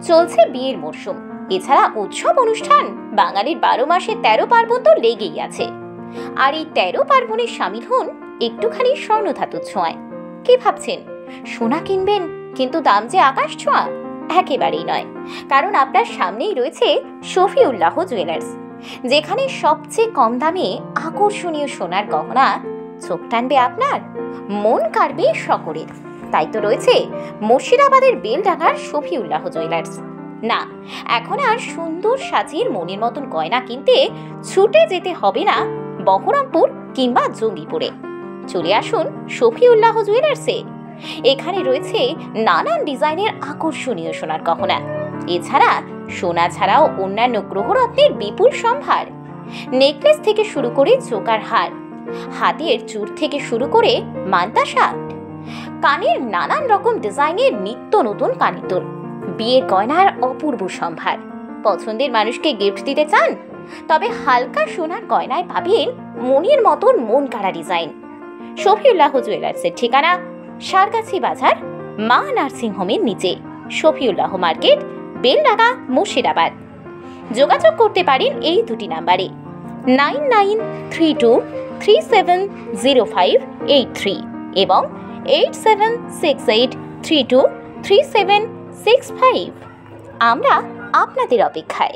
চলছে বিয়ের মরশুম, এছাড়া উৎসব অনুষ্ঠান বাঙালির 12 মাসে 13 পার্বণ তো লেগেই আছে। আর এই 13 পার্বণে শামিল হন একটুখানি স্বর্ণ ধাতুর ছোঁয়ায়। কি ভাবছেন সোনা কিনবেন কিন্তু দাম যে আকাশ ছোঁয়া? একেবারেই নয়, কারণ আপনার সামনেই রয়েছে শফিউল্লাহ জুয়েলার্স, যেখানে সবচেয়ে কম দামে আকর্ষণীয় সোনার গহনা চোখ টানবে আপনার, মন কাড়বে সকলের। তাই তো রয়েছে মুর্শিদাবাদের বেলডাঙ্গার শফিউল্লাহ জুয়েলার্স। না, এখন আর সুন্দর সাজির মনের মতন গয়না কিনতে ছুটে যেতে হবে না বহরমপুর কিংবা জঙ্গিপুরে। চলে আসুন শফিউল্লাহ জুয়েলার্সে। এখানে রয়েছে নানান ডিজাইনের আকর্ষণীয় সোনার গহনা, এছাড়া সোনা ছাড়াও অন্যান্য গ্রহরত্নের বিপুল সম্ভার। নেকলেস থেকে শুরু করে চোকার হার, হাতের চূড় থেকে শুরু করে মান্তা শার্ট, কানের নানান রকম ডিজাইনের নিত্য নতুন কানের দুল, বিয়ের গয়নার অপূর্ব সম্ভার। পছন্দের মানুষকে গিফট দিতে চান? তবে হালকা সোনার গয়নায় পাবেন মনের মতন মন কাড়া ডিজাইন। শফিউল্লাহ জুয়েলার্সের ঠিকানা সারগাছি বাজার, মা নার্সিং হোমের নিচে, শফিউল্লাহ মার্কেট, বেলডাঙ্গা, মুর্শিদাবাদ। যোগাযোগ করতে পারেন এই দুটি নাম্বারে 9932370583 এবং 8768323765। আমরা আপনাদের অপেক্ষায়।